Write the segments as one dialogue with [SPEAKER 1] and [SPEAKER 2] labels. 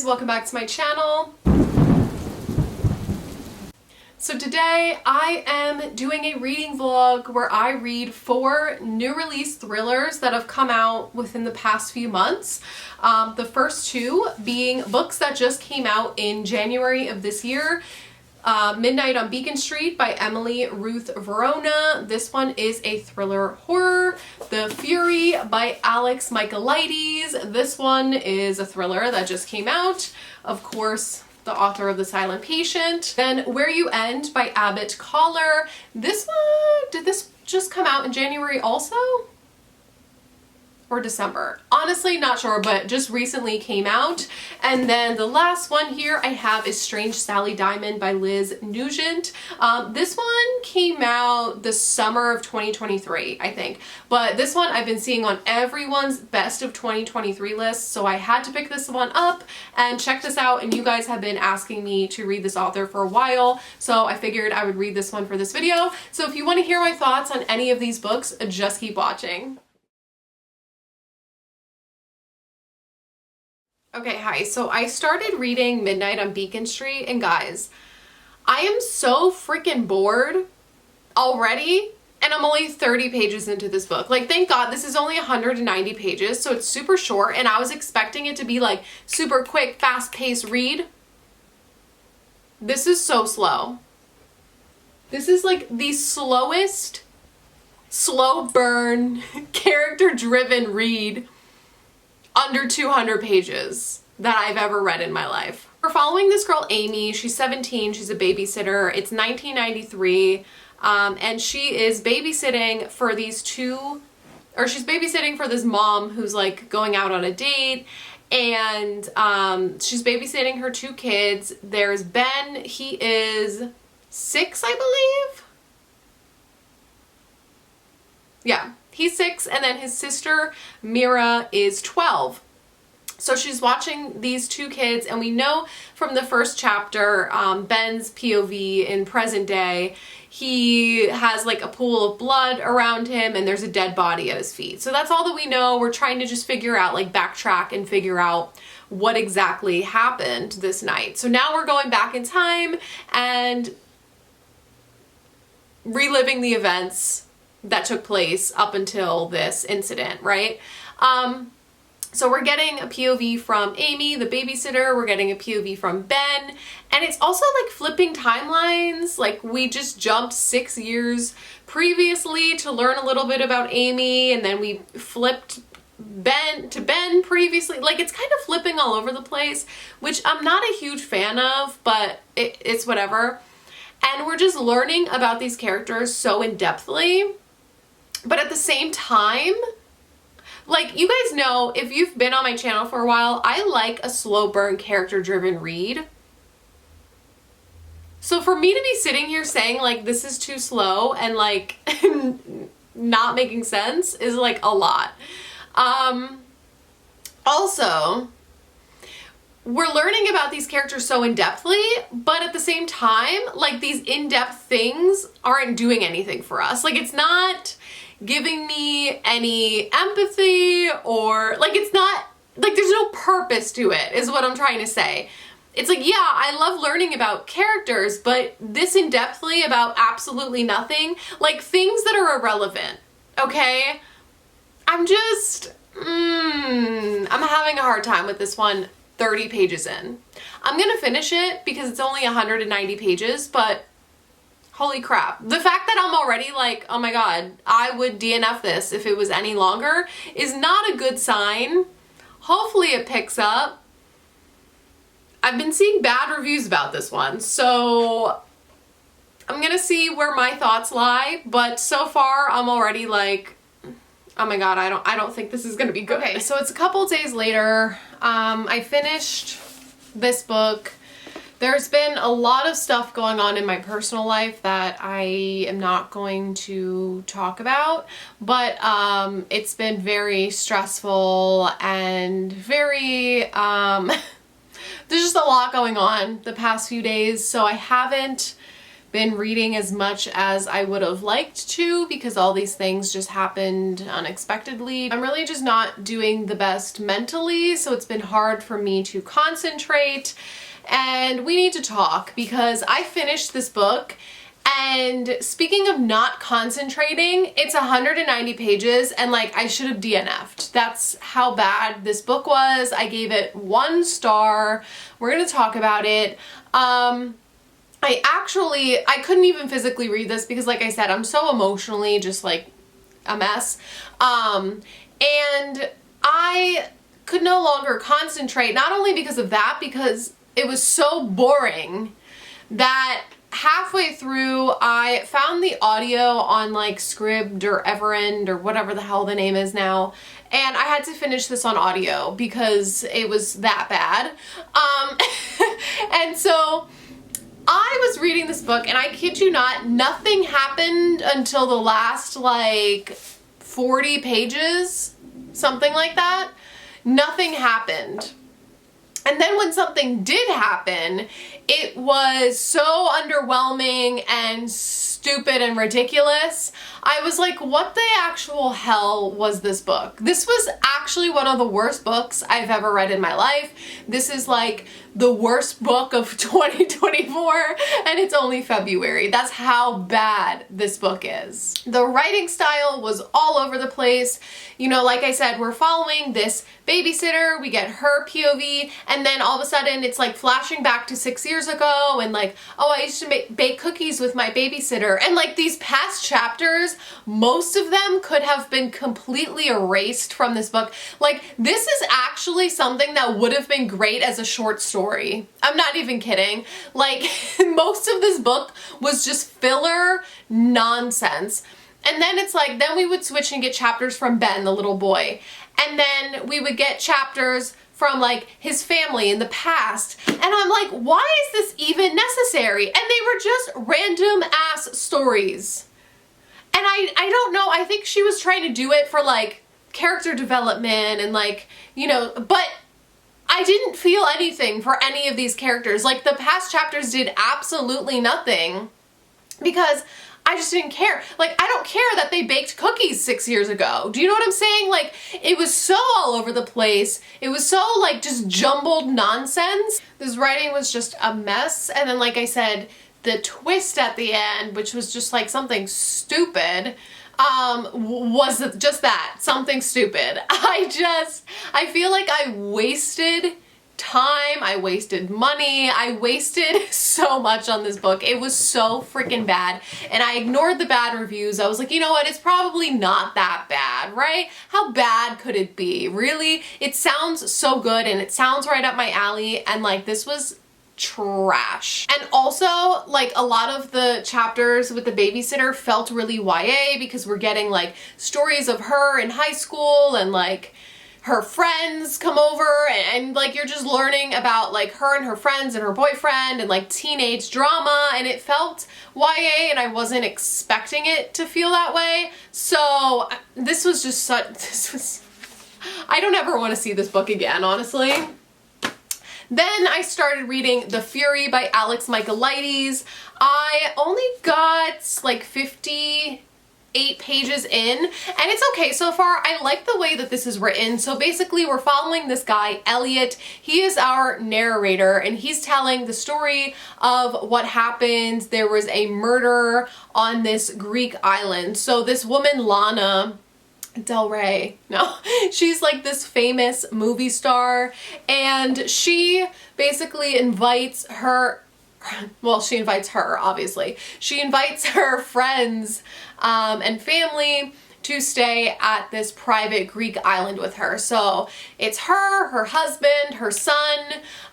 [SPEAKER 1] guys, welcome back to my channel. So today I am doing a reading vlog where I read 4 new release thrillers that have come out within the past few months. The first 2 being books that just came out in January of this year. Midnight on Beacon Street by Emily Ruth Verona. This one is a thriller horror. The Fury by Alex Michaelides. This one is a thriller that just came out. Of course, the author of The Silent Patient. Then Where You End by Abbott Collar. This one, did this just come out in January also? Or December? Honestly, not sure, but just recently came out. And then the last one here I have is Strange Sally Diamond by Liz Nugent. This one came out the summer of 2023, I think. But this one I've been seeing on everyone's best of 2023 list, so I had to pick this one up and check this out, and you guys have been asking me to read this author for a while, so I figured I would read this one for this video. So if you want to hear my thoughts on any of these books, just keep watching. Okay, hi. So I started reading Midnight on Beacon Street, and guys, I am so freaking bored already, and I'm only 30 pages into this book. Like, thank God this is only 190 pages, so it's super short, and I was expecting it to be like super quick, fast-paced read. This is so slow. This is like the slowest, slow burn, character-driven read under 200 pages that I've ever read in my life. We're following this girl, Amy. She's 17, she's a babysitter. It's 1993, and she is babysitting for these she's babysitting for this mom who's like going out on a date, and she's babysitting her 2 kids. There's Ben, he is 6, I believe. Yeah. He's 6, and then his sister, Mira, is 12. So she's watching these 2 kids, and we know from the first chapter, Ben's POV in present day, he has like a pool of blood around him, and there's a dead body at his feet. So that's all that we know. We're trying to just figure out, like, backtrack and figure out what exactly happened this night. So now we're going back in time and reliving the events that took place up until this incident, right? So we're getting a POV from Amy, the babysitter, we're getting a POV from Ben, and it's also like flipping timelines. Like, we just jumped 6 years previously to learn a little bit about Amy, and then we flipped Ben to Ben previously. Like, it's kind of flipping all over the place, which I'm not a huge fan of, but it's whatever. And we're just learning about these characters so in-depthly. But at the same time, like, you guys know, if you've been on my channel for a while, I like a slow burn character-driven read. So for me to be sitting here saying, like, this is too slow and, like, not making sense is, like, a lot. Also, we're learning about these characters so in-depthly, but at the same time, like, these in-depth things aren't doing anything for us. Like, it's not giving me any empathy, or like, it's not like, there's no purpose to it, is what I'm trying to say. It's like, yeah, I love learning about characters, but this in-depthly about absolutely nothing, like things that are irrelevant, okay? I'm just, I'm having a hard time with this one 30 pages in. I'm gonna finish it because it's only 190 pages, but holy crap. The fact that I'm already like, oh my God, I would DNF this if it was any longer is not a good sign. Hopefully it picks up. I've been seeing bad reviews about this one, so I'm gonna see where my thoughts lie, but so far I'm already like, oh my God, I don't think this is gonna be good. Okay, so it's a couple days later. I finished this book. There's been a lot of stuff going on in my personal life that I am not going to talk about, but it's been very stressful and very, there's just a lot going on the past few days, so I haven't been reading as much as I would have liked to because all these things just happened unexpectedly. I'm really just not doing the best mentally, so it's been hard for me to concentrate. And we need to talk because I finished this book, and speaking of not concentrating, it's 190 pages and like I should have DNF'd. That's how bad this book was. I gave it 1 star. We're gonna talk about it. I couldn't even physically read this because like I said, I'm so emotionally just like a mess. And I could no longer concentrate, not only because of that, because it was so boring that halfway through I found the audio on like SCRIBD or Everend or whatever the hell the name is now, and I had to finish this on audio because it was that bad. And so I was reading this book, and I kid you not, nothing happened until the last like 40 pages, something like that. Nothing happened. And then when something did happen, it was so underwhelming and stupid and ridiculous. I was like, what the actual hell was this book? This was actually one of the worst books I've ever read in my life. This is like the worst book of 2024, and it's only February. That's how bad this book is. The writing style was all over the place. You know, like I said, we're following this babysitter, we get her POV, and then all of a sudden it's like flashing back to 6 years ago, and like, oh, I used to bake cookies with my babysitter. And like these past chapters, most of them could have been completely erased from this book. Like, this is actually something that would have been great as a short story. I'm not even kidding. Like, most of this book was just filler nonsense. And then it's like, then we would switch and get chapters from Ben, the little boy. And then we would get chapters from like his family in the past. And I'm like, why is this even necessary? And they were just random ass stories. And I don't know, I think she was trying to do it for like character development and like, you know, but I didn't feel anything for any of these characters. Like, the past chapters did absolutely nothing because I just didn't care. Like, I don't care that they baked cookies 6 years ago. Do you know what I'm saying? Like, it was so all over the place. It was so like just jumbled nonsense. This writing was just a mess. And then, like I said, the twist at the end, which was just like something stupid, was just that, something stupid. I feel like I wasted time, I wasted money, I wasted so much on this book. It was so freaking bad, and I ignored the bad reviews. I was like, you know what, it's probably not that bad, right? How bad could it be? Really? It sounds so good, and it sounds right up my alley, and like, this was trash. And also, like, a lot of the chapters with the babysitter felt really YA because we're getting like stories of her in high school, and like her friends come over, and like you're just learning about like her and her friends and her boyfriend and like teenage drama, and it felt YA, and I wasn't expecting it to feel that way. So this was just I don't ever want to see this book again, honestly. Then I started reading The Fury by Alex Michaelides. I only got like 58 pages in, and it's okay so far. I like the way that this is written. So basically we're following this guy, Elliot. He is our narrator, and he's telling the story of what happened. There was a murder on this Greek island. So this woman, Lana Del Rey, no, she's like this famous movie star, and she basically invites her, well, she invites her, obviously. She invites her friends and family to stay at this private Greek island with her. So it's her, her husband, her son,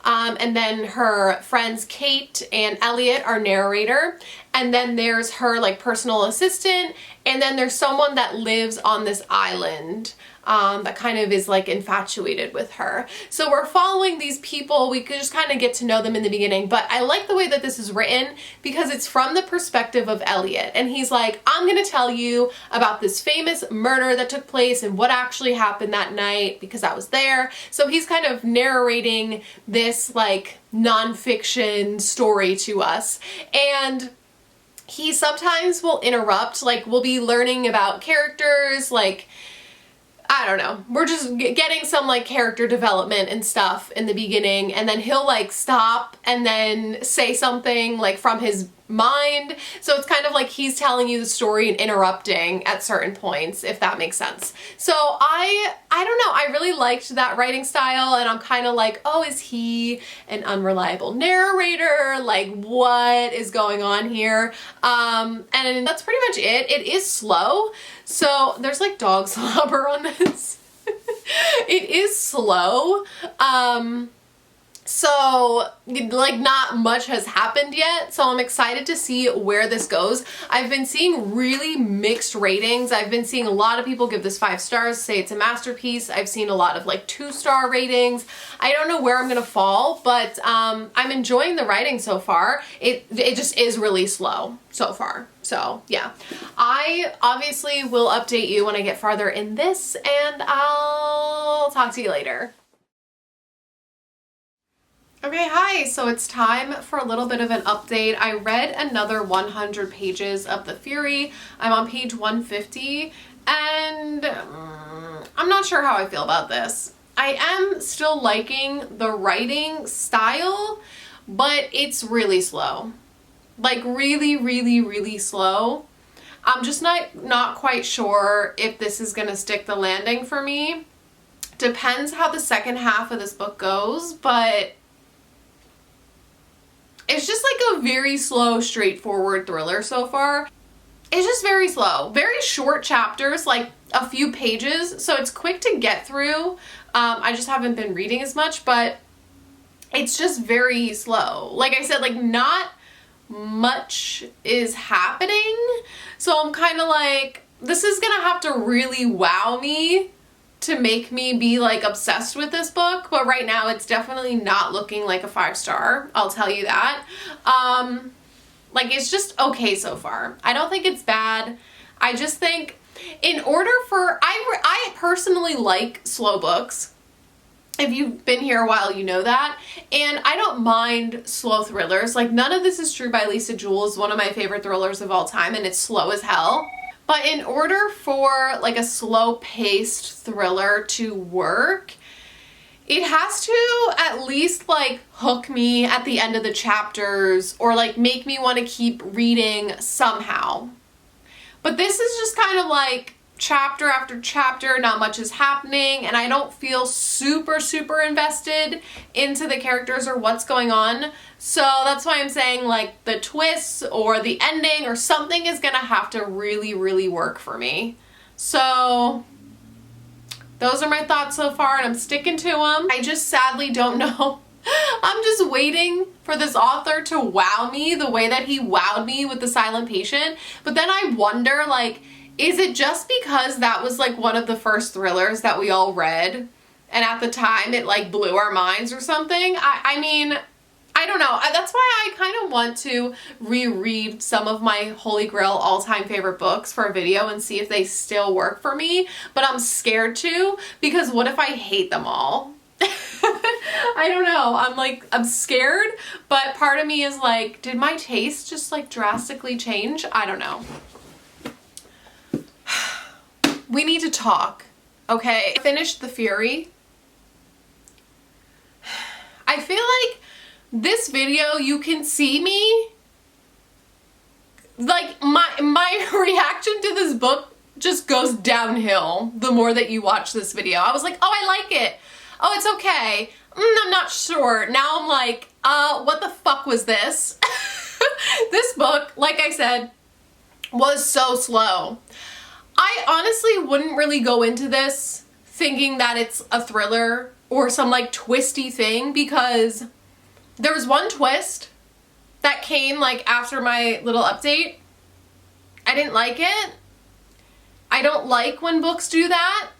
[SPEAKER 1] and then her friends Kate and Elliot, our narrator. And then there's her like personal assistant, and then there's someone that lives on this island that kind of is like infatuated with her. So we're following these people. We could just kind of get to know them in the beginning, but I like the way that this is written because it's from the perspective of Elliot, and he's like, I'm gonna tell you about this famous murder that took place and what actually happened that night because I was there. So he's kind of narrating this like nonfiction story to us, and he sometimes will interrupt, like we'll be learning about characters, like I don't know, we're just getting some like character development and stuff in the beginning, and then he'll like stop and then say something like from his mind. So it's kind of like he's telling you the story and interrupting at certain points, if that makes sense. So I don't know, I really liked that writing style, and I'm kind of like, oh, is he an unreliable narrator? Like, what is going on here? And that's pretty much it. It is slow. So there's like dog slobber on this. It is slow. So like not much has happened yet, so I'm excited to see where this goes. I've been seeing really mixed ratings. I've been seeing a lot of people give this 5 stars, say it's a masterpiece. I've seen a lot of like 2-star ratings. I don't know where I'm gonna fall, but I'm enjoying the writing so far. It just is really slow so far. So yeah, I obviously will update you when I get farther in this, and I'll talk to you later. Okay, hi, so it's time for a little bit of an update. I read another 100 pages of The Fury. I'm on page 150, and I'm not sure how I feel about this. I am still liking the writing style, but it's really slow. Like really, really, really slow. I'm just not quite sure if this is gonna stick the landing for me. Depends how the second half of this book goes, but it's just like a very slow, straightforward thriller so far. It's just very slow. Very short chapters, like a few pages, so it's quick to get through. I just haven't been reading as much, but it's just very slow. Like I said, like not much is happening, so I'm kind of like, this is gonna have to really wow me to make me be like obsessed with this book, but right now it's definitely not looking like a 5-star, I'll tell you that. Like it's just okay so far. I don't think it's bad. I just think in order for, I personally like slow books. If you've been here a while, you know that. And I don't mind slow thrillers. Like None of This Is True by Lisa Jewell is one of my favorite thrillers of all time, and it's slow as hell. But in order for like a slow-paced thriller to work, it has to at least like hook me at the end of the chapters, or like make me want to keep reading somehow. But this is just kind of like chapter after chapter, not much is happening, and I don't feel super, super invested into the characters or what's going on. So that's why I'm saying like the twists or the ending or something is gonna have to really, really work for me. So those are my thoughts so far, and I'm sticking to them. I just sadly don't know. I'm just waiting for this author to wow me the way that he wowed me with The Silent Patient. But then I wonder, like, is it just because that was like one of the first thrillers that we all read, and at the time it like blew our minds or something? I mean, I don't know. That's why I kind of want to reread some of my Holy Grail all-time favorite books for a video and see if they still work for me, but I'm scared to, because what if I hate them all? I don't know. I'm scared, but part of me is like, did my taste just like drastically change? I don't know. We need to talk, okay? I finished The Fury. I feel like this video, you can see me, like my reaction to this book just goes downhill the more that you watch this video. I was like, oh, I like it. Oh, it's okay. I'm not sure. Now I'm like, what the fuck was this? This book, like I said, was so slow. I honestly wouldn't really go into this thinking that it's a thriller or some like twisty thing, because there was one twist that came like after my little update. I didn't like it. I don't like when books do that.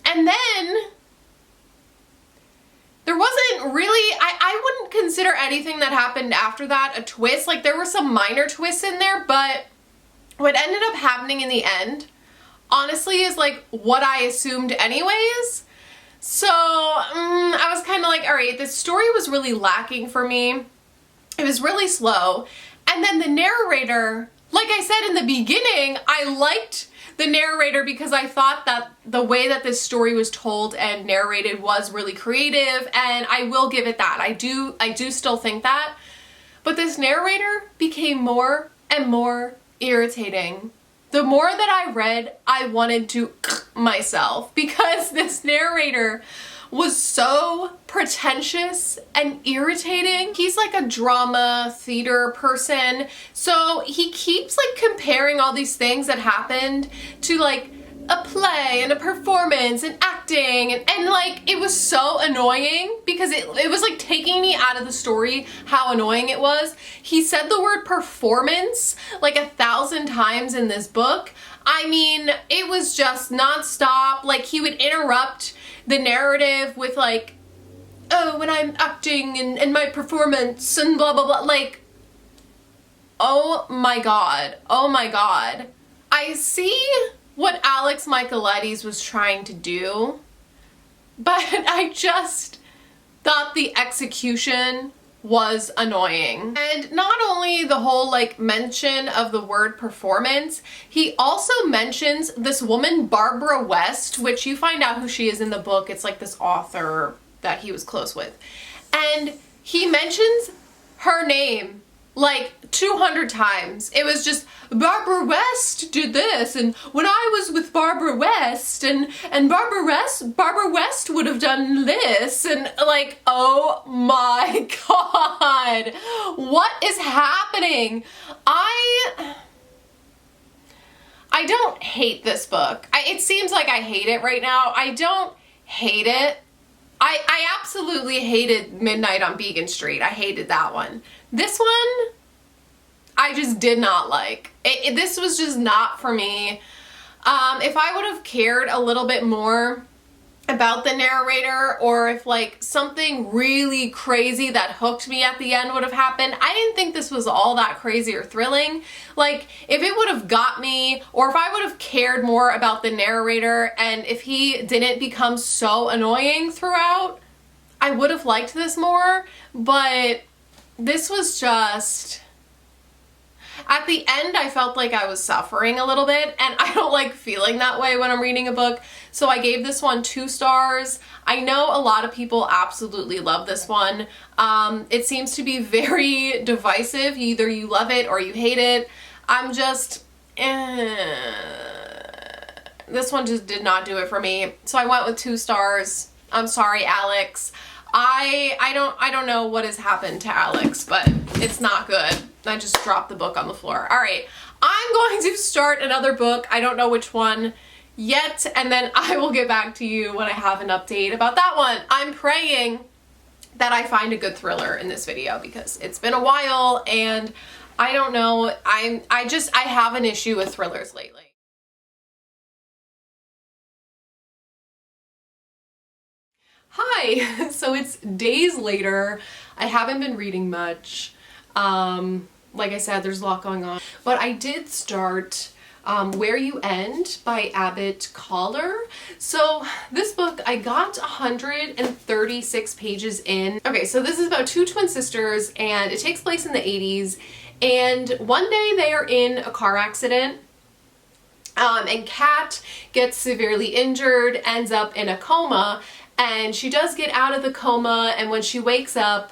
[SPEAKER 1] And then there wasn't really, I wouldn't consider anything that happened after that a twist. Like there were some minor twists in there, but what ended up happening in the end, honestly, is like what I assumed anyways. So I was kind of like, all right, this story was really lacking for me. It was really slow. And then the narrator, like I said in the beginning, I liked the narrator because I thought that the way that this story was told and narrated was really creative, and I will give it that. I do still think that. But this narrator became more and more irritating. The more that I read, I wanted to myself because this narrator was so pretentious and irritating. He's like a drama theater person, so he keeps like comparing all these things that happened to like a play and a performance and acting, and like it was so annoying because it was like taking me out of the story how annoying it was. He said the word performance like 1,000 times in this book. I mean, it was just nonstop. Like he would interrupt the narrative with like, oh, when I'm acting and my performance and blah blah blah. Like, oh my god, oh my god. I see what Alex Michaelides was trying to do, but I just thought the execution was annoying. And not only the whole like mention of the word performance, he also mentions this woman Barbara West, which you find out who she is in the book. It's like this author that he was close with, and he mentions her name like 200 times. It was just, Barbara West did this, and when I was with Barbara West, and Barbara West would have done this, and like, oh my god, what is happening? I don't hate this book. It seems like I hate it right now. I don't hate it. I absolutely hated Midnight on Beacon Street. I hated that one. This one, I just did not like. This was just not for me. If I would have cared a little bit more about the narrator, or if like something really crazy that hooked me at the end would have happened, I didn't think this was all that crazy or thrilling. Like if it would have got me, or if I would have cared more about the narrator and if he didn't become so annoying throughout, I would have liked this more. But this was just, at the end I felt like I was suffering a little bit, and I don't like feeling that way when I'm reading a book, so I gave this one 2 stars. I know a lot of people absolutely love this one. It seems to be very divisive. Either you love it or you hate it. I'm just, this one just did not do it for me, so I went with 2 stars. I'm sorry, Alex. I don't know what has happened to Alex, but it's not good. I just dropped the book on the floor. All right, I'm going to start another book. I don't know which one yet, and then I will get back to you when I have an update about that one. I'm praying that I find a good thriller in this video because it's been a while and I don't know. I have an issue with thrillers lately. Hi, so it's days later. I haven't been reading much. Like I said, there's a lot going on, but I did start Where You End by Abbott Collar. So this book, I got 136 pages in. Okay, so this is about 2 twin sisters and it takes place in the 80s, and one day they are in a car accident. And Kat gets severely injured, ends up in a coma, and she does get out of the coma, and when she wakes up,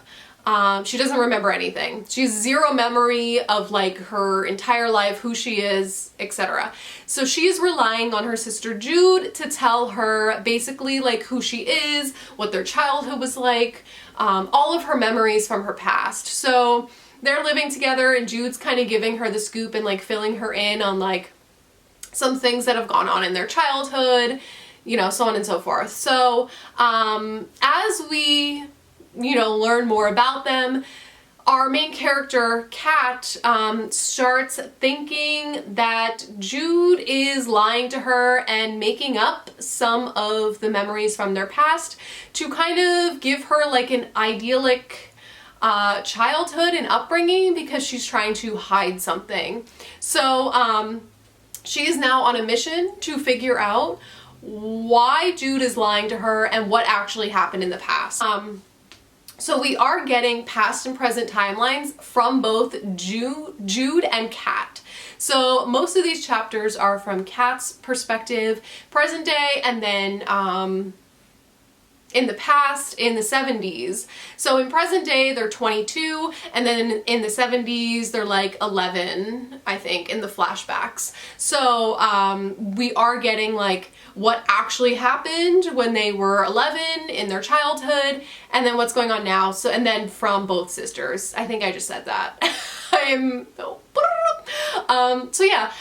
[SPEAKER 1] she doesn't remember anything. She has zero memory of like her entire life, who she is, etc. So she's relying on her sister Jude to tell her basically like who she is, what their childhood was like, all of her memories from her past. So they're living together and Jude's kind of giving her the scoop and like filling her in on like some things that have gone on in their childhood, you know, so on and so forth. So as we, you know, learn more about them, our main character, Kat, starts thinking that Jude is lying to her and making up some of the memories from their past to kind of give her like an idyllic childhood and upbringing because she's trying to hide something. So she is now on a mission to figure out why Jude is lying to her and what actually happened in the past. So we are getting past and present timelines from both Jude and Kat. So most of these chapters are from Kat's perspective, present day, and then in the past, in the 70s. So in present day, they're 22, and then in the 70s, they're like 11, I think, in the flashbacks. So we are getting like what actually happened when they were 11 in their childhood, and then what's going on now. So, and then from both sisters. I think I just said that. So yeah,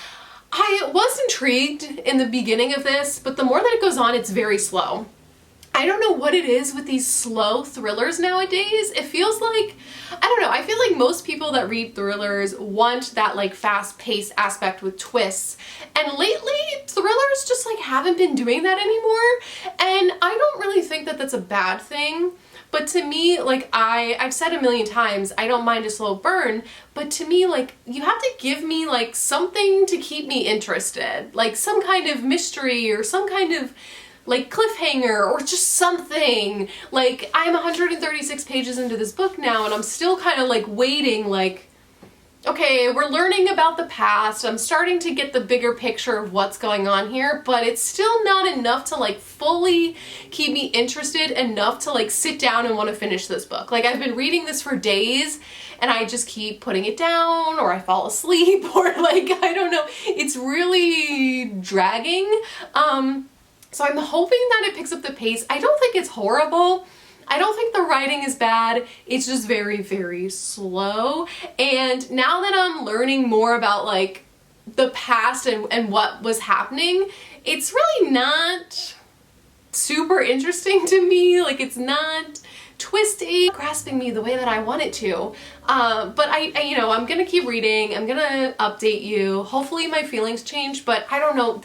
[SPEAKER 1] I was intrigued in the beginning of this, but the more that it goes on, it's very slow. I don't know what it is with these slow thrillers nowadays. It feels like, I don't know, I feel like most people that read thrillers want that like fast-paced aspect with twists. And lately, thrillers just like haven't been doing that anymore. And I don't really think that that's a bad thing. But to me, like I've said a million times, I don't mind a slow burn, but to me, like, you have to give me like something to keep me interested. Like some kind of mystery or some kind of like cliffhanger or just something. Like, I'm 136 pages into this book now and I'm still kind of like waiting, like, okay, we're learning about the past. I'm starting to get the bigger picture of what's going on here, but it's still not enough to like fully keep me interested enough to like sit down and want to finish this book. Like, I've been reading this for days and I just keep putting it down, or I fall asleep, or like, I don't know. It's really dragging. So I'm hoping that it picks up the pace. I don't think it's horrible. I don't think the writing is bad. It's just very, very slow. And now that I'm learning more about like the past and what was happening, it's really not super interesting to me. Like, it's not twisty, grasping me the way that I want it to. But I you know, I'm gonna keep reading. I'm gonna update you. Hopefully my feelings change, but I don't know.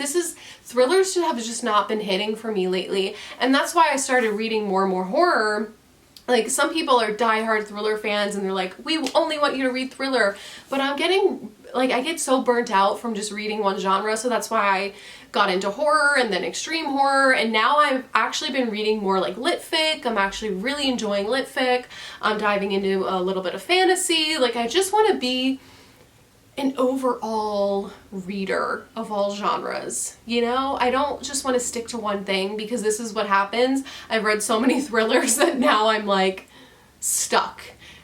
[SPEAKER 1] Thrillers have just not been hitting for me lately. And that's why I started reading more and more horror. Like, some people are diehard thriller fans and they're like, we only want you to read thriller. But I'm getting, like, I get so burnt out from just reading one genre. So that's why I got into horror and then extreme horror. And now I've actually been reading more like lit fic. I'm actually really enjoying lit fic. I'm diving into a little bit of fantasy. Like, I just want to be an overall reader of all genres, you know? I don't just want to stick to one thing, because this is what happens. I've read so many thrillers that now I'm like stuck,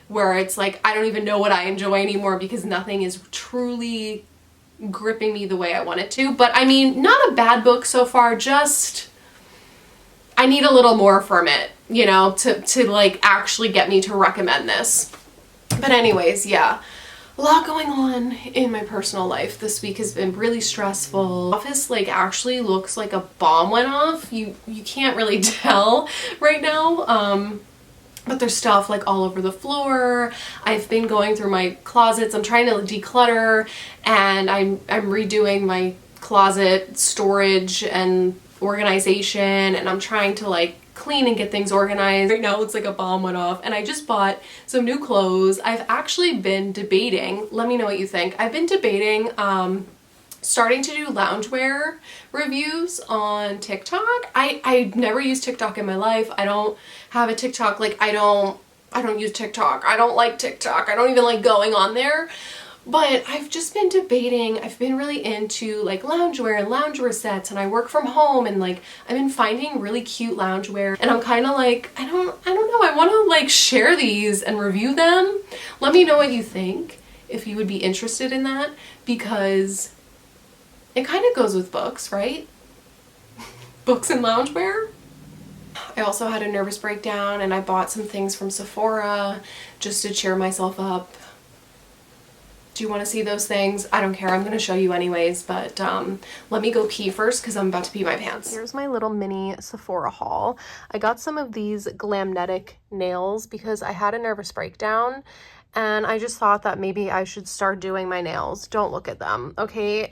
[SPEAKER 1] where it's like I don't even know what I enjoy anymore because nothing is truly gripping me the way I want it to. But I mean, not a bad book so far, just I need a little more from it, you know, to like actually get me to recommend this. But anyways, yeah. A lot going on in my personal life. This week has been really stressful. Office like actually looks like a bomb went off. You can't really tell right now. But there's stuff like all over the floor. I've been going through my closets. I'm trying to declutter, and I'm redoing my closet storage and organization, and I'm trying to like clean and get things organized. Right now it looks like a bomb went off, and I just bought some new clothes. I've actually been debating, let me know what you think. I've been debating starting to do loungewear reviews on TikTok. I never used TikTok in my life. I don't have a TikTok. Like, I don't use TikTok. I don't like TikTok. I don't even like going on there. But I've just been debating. I've been really into like loungewear and loungewear sets, and I work from home, and like I've been finding really cute loungewear, and I'm kind of like, I don't know, I want to like share these and review them. Let me know what you think, if you would be interested in that, because it kind of goes with books, right? Books and loungewear. I also had a nervous breakdown, and I bought some things from Sephora just to cheer myself up. Do you want to see those things? I don't care. I'm going to show you anyways, but let me go pee first because I'm about to pee my pants. Here's my little mini Sephora haul. I got some of these Glamnetic nails because I had a nervous breakdown, and I just thought that maybe I should start doing my nails. Don't look at them, okay?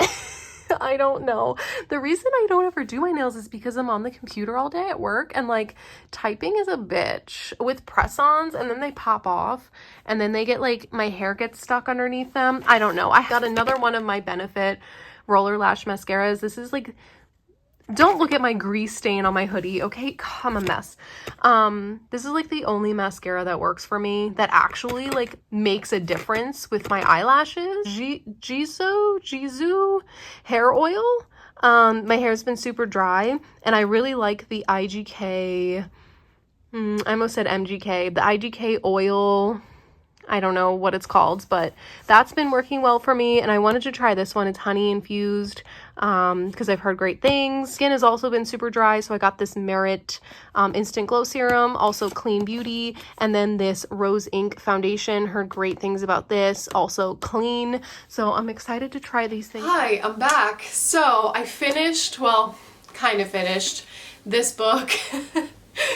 [SPEAKER 1] I don't know. The reason I don't ever do my nails is because I'm on the computer all day at work, and like typing is a bitch with press-ons, and then they pop off, and then they get like, my hair gets stuck underneath them. I don't know. I got another one of my Benefit Roller Lash Mascaras. This is like Don't look at my grease stain on my hoodie, okay? I'm a mess. This is like the only mascara that works for me that actually like makes a difference with my eyelashes. Jisoo hair oil. My hair's been super dry, and I really like the IGK, I almost said MGK, the IGK oil. I don't know what it's called, but that's been working well for me, and I wanted to try this one. It's honey infused because I've heard great things. Skin has also been super dry, so I got this Merit Instant Glow Serum, also Clean Beauty, and then this Rose Ink Foundation. Heard great things about this, also clean, so I'm excited to try these things. Hi, I'm back. So I finished, well, kind of finished this book,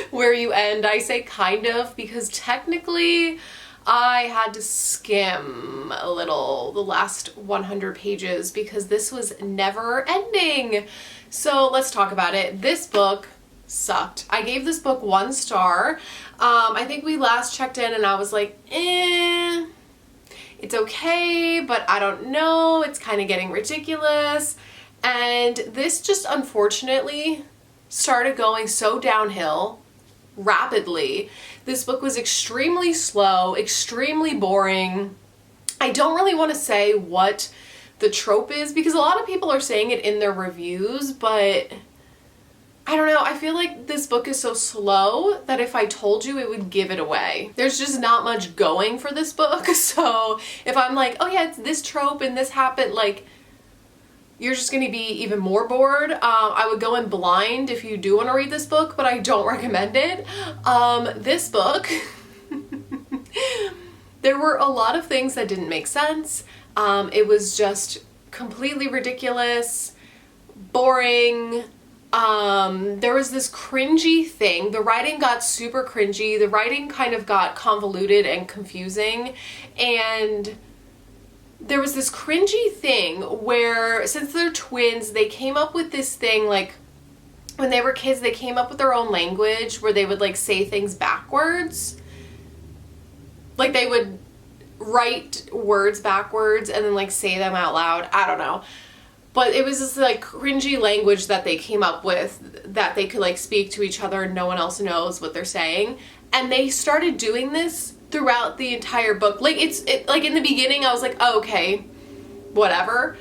[SPEAKER 1] Where You End. I say kind of because technically I had to skim a little the last 100 pages because this was never ending. So let's talk about it. This book sucked. I gave this book 1 star. I think we last checked in and I was like, it's okay, but I don't know. It's kind of getting ridiculous. And this just unfortunately started going so downhill rapidly. This book was extremely slow, extremely boring. I don't really want to say what the trope is because a lot of people are saying it in their reviews, but I don't know. I feel like this book is so slow that if I told you, it would give it away. There's just not much going for this book. So if I'm like, oh yeah, it's this trope and this happened, like, you're just going to be even more bored. I would go in blind if you do want to read this book, but I don't recommend it. This book, there were a lot of things that didn't make sense. It was just completely ridiculous, boring. There was this cringy thing. The writing got super cringy. The writing kind of got convoluted and confusing, and there was this cringy thing where, since they're twins, they came up with this thing, like, when they were kids, they came up with their own language where they would, like, say things backwards. Like, they would write words backwards and then, like, say them out loud. I don't know. But it was this, like, cringy language that they came up with that they could, like, speak to each other and no one else knows what they're saying. And they started doing this throughout the entire book. Like, like, in the beginning, I was like, oh, okay, whatever.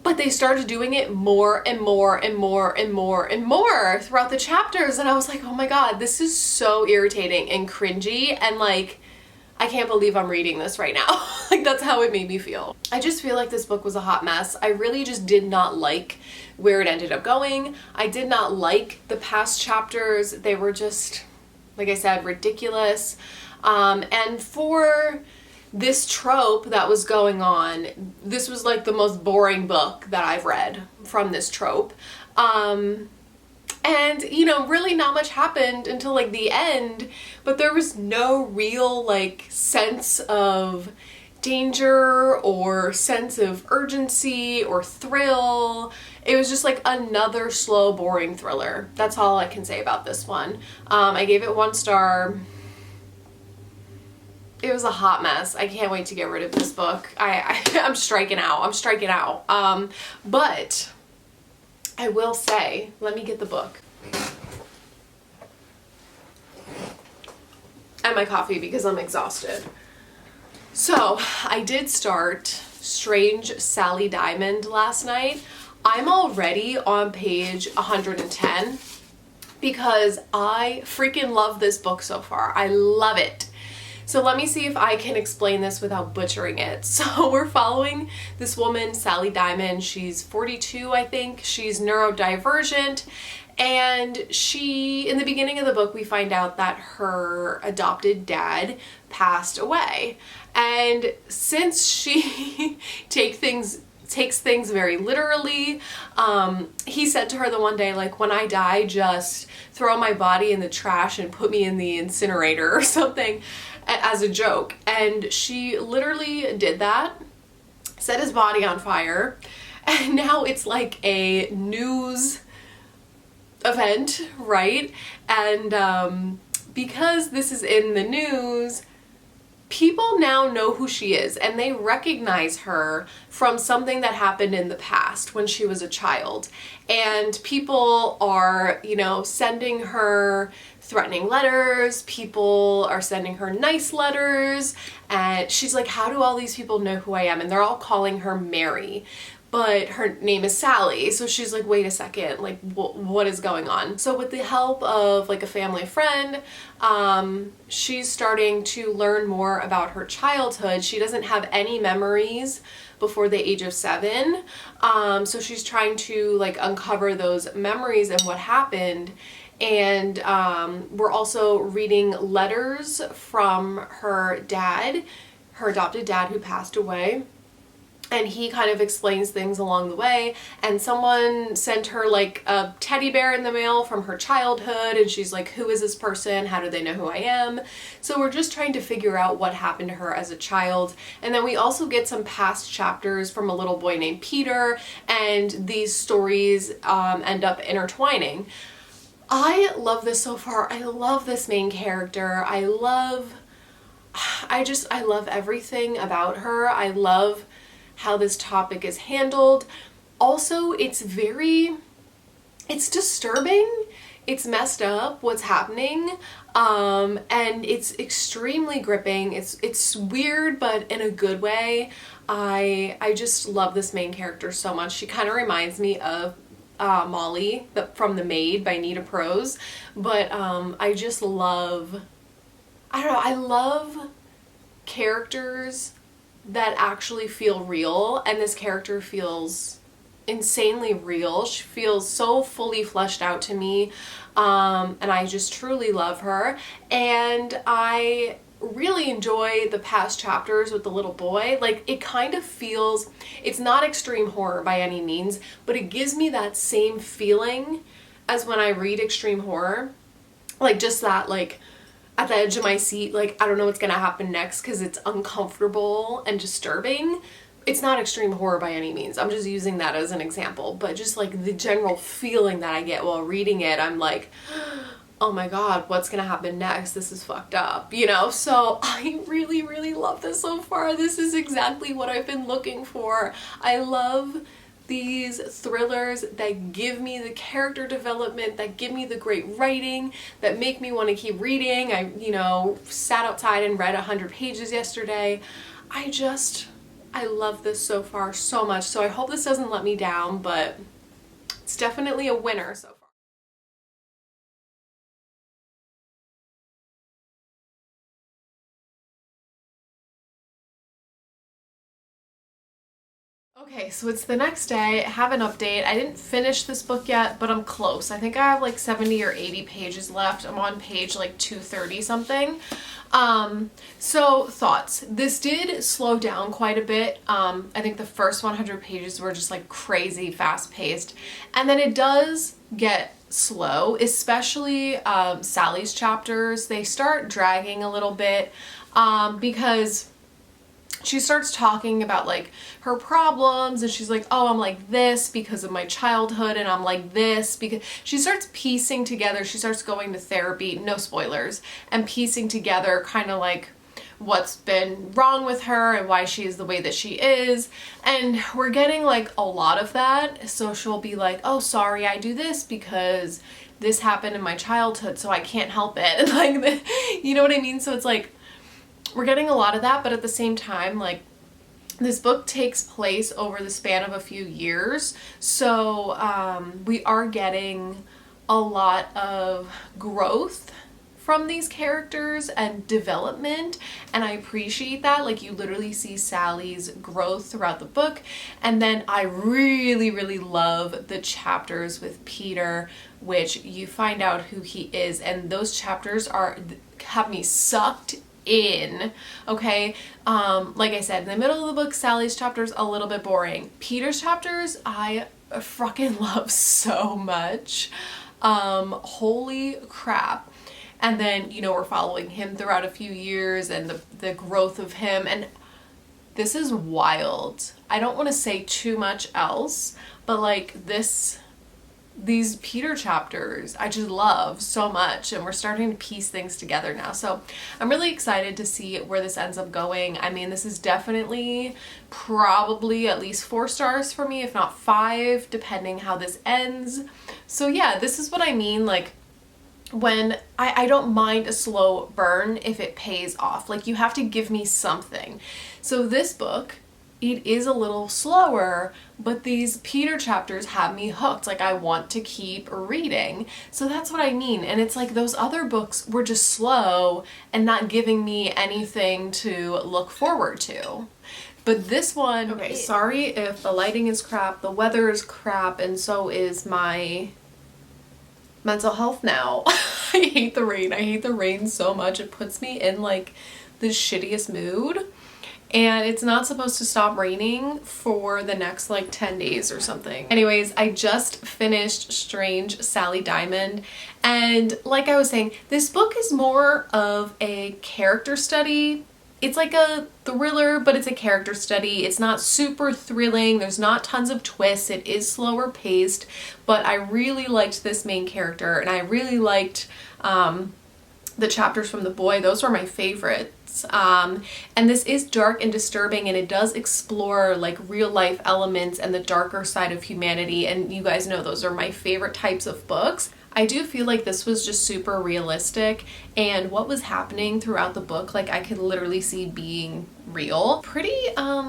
[SPEAKER 1] But they started doing it more and more and more and more and more throughout the chapters. And I was like, oh my God, this is so irritating and cringy. And, like, I can't believe I'm reading this right now. Like, that's how it made me feel. I just feel like this book was a hot mess. I really just did not like where it ended up going. I did not like the past chapters. They were just, like I said, ridiculous. And for this trope that was going on, this was like the most boring book that I've read from this trope. And, you know, really not much happened until like the end, but there was no real like sense of danger or sense of urgency or thrill. It was just like another slow, boring thriller. That's all I can say about this one. I gave it 1 star. It was a hot mess. I can't wait to get rid of this book. I'm striking out. I'm striking out. But I will say, let me get the book. And my coffee because I'm exhausted. So I did start Strange Sally Diamond last night. I'm already on page 110 because I freaking love this book so far. I love it. So let me see if I can explain this without butchering it. So we're following this woman, Sally Diamond. She's 42, I think. She's neurodivergent. And she, in the beginning of the book, we find out that her adopted dad passed away. And since she takes things very literally, he said to her the one day, like, when I die, just throw my body in the trash and put me in the incinerator or something, as a joke. And she literally did that, set his body on fire, and now it's like a news event, right? And because this is in the news, people now know who she is and they recognize her from something that happened in the past when she was a child. And people are, you know, sending her threatening letters, people are sending her nice letters, and she's like, how do all these people know who I am? And they're all calling her Mary, but her name is Sally. So she's like, wait a second, like what is going on? So with the help of like a family friend, she's starting to learn more about her childhood. She doesn't have any memories before the age of 7. So she's trying to like uncover those memories and what happened. And we're also reading letters from her dad, her adopted dad who passed away. And he kind of explains things along the way. And someone sent her like a teddy bear in the mail from her childhood. And she's like, who is this person? How do they know who I am? So we're just trying to figure out what happened to her as a child. And then we also get some past chapters from a little boy named Peter. And these stories end up intertwining. I love this so far. I love this main character. I love everything about her. I love how this topic is handled. Also, it's disturbing. It's messed up what's happening. And it's extremely gripping. It's weird, but in a good way. I just love this main character so much. She kind of reminds me of Molly from The Maid by Nita Prose, but I just love, I don't know, I love characters that actually feel real, and this character feels insanely real. She feels so fully fleshed out to me, and I just truly love her. And I really enjoy the past chapters with the little boy. Like, it kind of feels, it's not extreme horror by any means, but it gives me that same feeling as when I read extreme horror. Like, just that, like, at the edge of my seat, like, I don't know what's gonna happen next because it's uncomfortable and disturbing. It's not extreme horror by any means. I'm just using that as an example, but just like the general feeling that I get while reading it, I'm like, oh my god, what's gonna happen next? This is fucked up, you know? So I really, really love this so far. This is exactly what I've been looking for. I love these thrillers that give me the character development, that give me the great writing, that make me want to keep reading. I, you know, sat outside and read 100 pages yesterday. I love this so far so much. So I hope this doesn't let me down, but it's definitely a winner so far. Okay, so it's the next day. I have an update. I didn't finish this book yet, but I'm close. I think I have like 70 or 80 pages left. I'm on page like 230 something. So thoughts. This did slow down quite a bit. I think the first 100 pages were just like crazy fast paced. And then it does get slow, especially Sally's chapters. They start dragging a little bit because she starts talking about like her problems, and she's like, oh, I'm like this because of my childhood, and I'm like this because she starts piecing together, she starts going to therapy, no spoilers, and piecing together kind of like what's been wrong with her and why she is the way that she is. And we're getting like a lot of that. So she'll be like, oh, sorry, I do this because this happened in my childhood, so I can't help it. And like, you know what I mean? So it's like, we're getting a lot of that, but at the same time, like, this book takes place over the span of a few years, so we are getting a lot of growth from these characters and development, and I appreciate that. Like, you literally see Sally's growth throughout the book. And then I really, really love the chapters with Peter, which you find out who he is, and those chapters have me sucked in. Okay, like I said, in the middle of the book, Sally's chapters a little bit boring. Peter's chapters I fucking love so much. Holy crap. And then, you know, we're following him throughout a few years and the growth of him, and this is wild. I don't want to say too much else, but like, this these Peter chapters I just love so much, and we're starting to piece things together now. So I'm really excited to see where this ends up going. I mean, this is definitely probably at least 4 stars for me, if not 5, depending how this ends. So yeah, this is what I mean, like, when I don't mind a slow burn if it pays off. Like, you have to give me something. So this book, it is a little slower, but these Peter chapters have me hooked. Like, I want to keep reading. So that's what I mean. And it's like those other books were just slow and not giving me anything to look forward to. But this one, okay, sorry if the lighting is crap, the weather is crap, and so is my mental health now. I hate the rain. I hate the rain so much. It puts me in like the shittiest mood. And it's not supposed to stop raining for the next like 10 days or something. Anyways, I just finished Strange Sally Diamond, and like I was saying, this book is more of a character study. It's like a thriller, but it's a character study. It's not super thrilling. There's not tons of twists. It is slower paced, but I really liked this main character, and I really liked the chapters from the boy. Those were my favorites. And this is dark and disturbing, and it does explore like real life elements and the darker side of humanity, and you guys know those are my favorite types of books. I do feel like this was just super realistic, and what was happening throughout the book, like, I could literally see being real. Pretty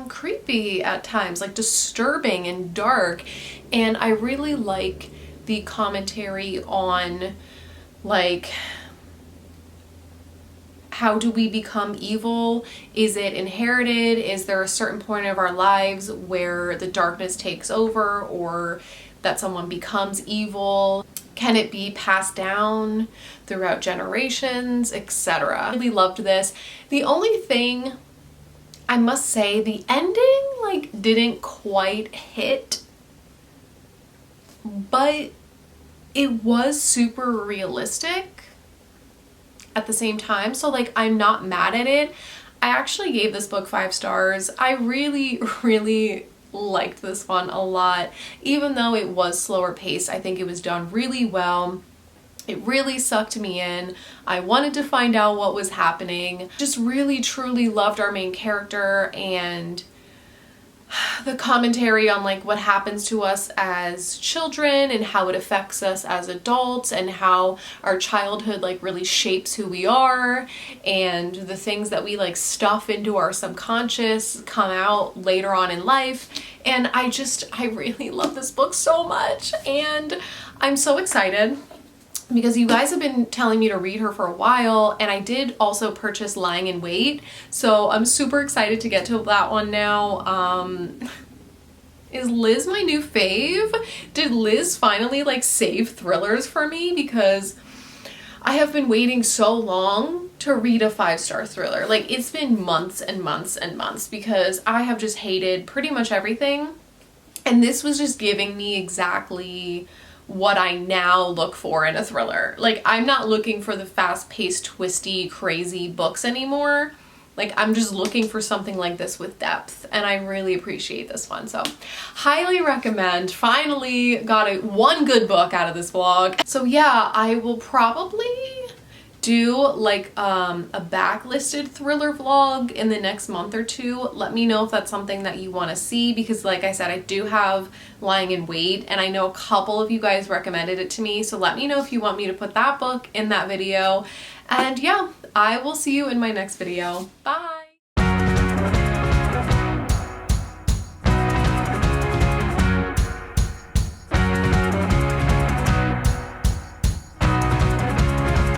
[SPEAKER 1] creepy at times, like disturbing and dark, and I really like the commentary on like, how do we become evil? Is it inherited? Is there a certain point of our lives where the darkness takes over, or that someone becomes evil? Can it be passed down throughout generations, etc.? I really loved this. The only thing I must say, the ending like didn't quite hit, but it was super realistic at the same time. So like, I'm not mad at it. I actually gave this book 5 stars. I really, really liked this one a lot. Even though it was slower paced, I think it was done really well. It really sucked me in. I wanted to find out what was happening. Just really, truly loved our main character, and the commentary on like what happens to us as children and how it affects us as adults, and how our childhood like really shapes who we are, and the things that we like stuff into our subconscious come out later on in life. And I really love this book so much, and I'm so excited because you guys have been telling me to read her for a while, and I did also purchase Lying in Wait, so I'm super excited to get to that one now. Is Liz my new fave? Did Liz finally like save thrillers for me? Because I have been waiting so long to read a 5-star thriller. Like, it's been months and months and months because I have just hated pretty much everything, and this was just giving me exactly what I now look for in a thriller. Like, I'm not looking for the fast-paced, twisty, crazy books anymore. Like, I'm just looking for something like this with depth, and I really appreciate this one. So, highly recommend. Finally got one good book out of this vlog. So yeah, I will probably do like a backlisted thriller vlog in the next month or 2. Let me know if that's something that you want to see, because like I said, I do have Lying in Wait, and I know a couple of you guys recommended it to me, so let me know if you want me to put that book in that video. And yeah, I will see you in my next video. Bye!